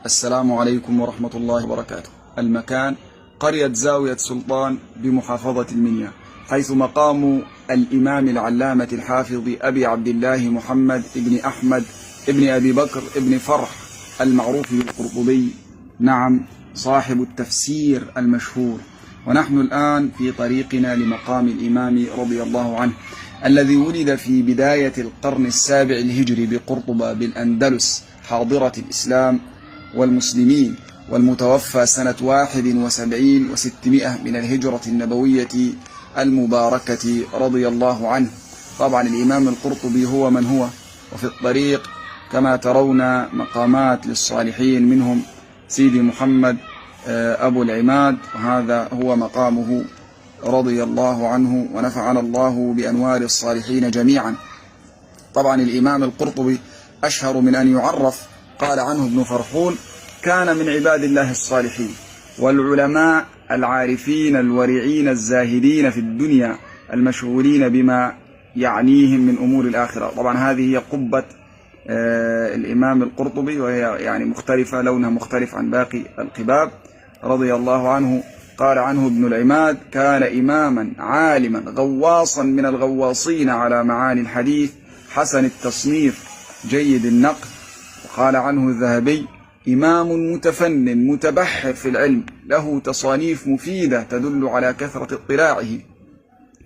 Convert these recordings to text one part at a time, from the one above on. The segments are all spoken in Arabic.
السلام عليكم ورحمة الله وبركاته. المكان قرية زاوية سلطان بمحافظة المنيا، حيث مقام الإمام العلامة الحافظ أبي عبد الله محمد ابن أحمد ابن أبي بكر ابن فرح المعروف بالقرطبي، نعم صاحب التفسير المشهور. ونحن الآن في طريقنا لمقام الإمام رضي الله عنه الذي ولد في بداية القرن السابع الهجري بقرطبة بالأندلس حاضرة الإسلام والمسلمين، والمتوفى سنة 71 و600 من الهجرة النبوية المباركة رضي الله عنه. طبعا الإمام القرطبي هو من هو، وفي الطريق كما ترون مقامات للصالحين، منهم سيدي محمد أبو العماد، وهذا هو مقامه رضي الله عنه ونفعنا الله بأنوار الصالحين جميعا. طبعا الإمام القرطبي أشهر من أن يعرف، قال عنه ابن فرحون: كان من عباد الله الصالحين والعلماء العارفين الورعين الزاهدين في الدنيا المشغولين بما يعنيهم من أمور الآخرة. طبعا هذه هي قبة الإمام القرطبي، وهي يعني مختلفة، لونها مختلف عن باقي القباب رضي الله عنه. قال عنه ابن العماد: كان إماما عالما غواصا من الغواصين على معاني الحديث، حسن التصنيف جيد النقل. وقال عنه الذهبي: إمام متفنن متبحر في العلم، له تصانيف مفيدة تدل على كثرة اطلاعه.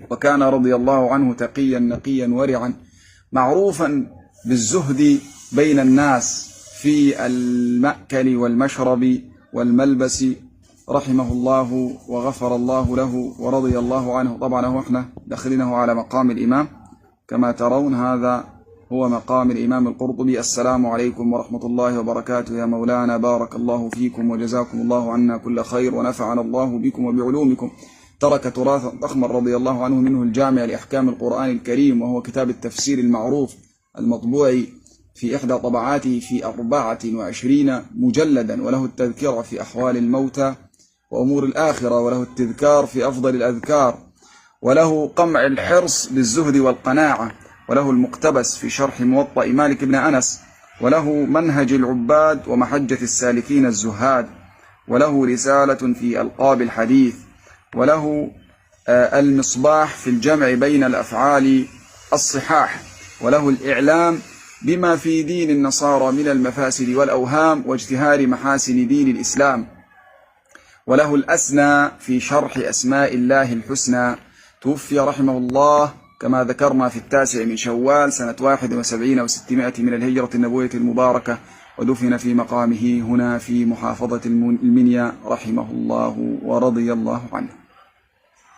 وكان رضي الله عنه تقيا نقيا ورعا، معروفا بالزهد بين الناس في المأكل والمشرب والملبس، رحمه الله وغفر الله له ورضي الله عنه. طبعا هو احنا داخلينه على مقام الإمام كما ترون، هذا هو مقام الإمام القرطبي. السلام عليكم ورحمة الله وبركاته يا مولانا، بارك الله فيكم وجزاكم الله عنا كل خير ونفعنا الله بكم وبعلومكم. ترك تراثا ضخما رضي الله عنه، منه الجامع لأحكام القرآن الكريم، وهو كتاب التفسير المعروف المطبوع في إحدى طبعاته في 24 مجلدا، وله التذكرة في أحوال الموتى وأمور الآخرة، وله التذكار في أفضل الأذكار، وله قمع الحرص بالزهد والقناعة، وله المقتبس في شرح موطأ مالك بن أنس، وله منهج العباد ومحجة السالكين الزهاد، وله رسالة في ألقاب الحديث، وله المصباح في الجمع بين الأفعال الصحاح، وله الإعلام بما في دين النصارى من المفاسد والأوهام واجتهار محاسن دين الإسلام، وله الأسنى في شرح أسماء الله الحسنى. توفي رحمه الله كما ذكرنا في 9 من شوال سنة 71 و600 من الهجرة النبوية المباركة، ودفن في مقامه هنا في محافظة المنيا رحمه الله ورضي الله عنه.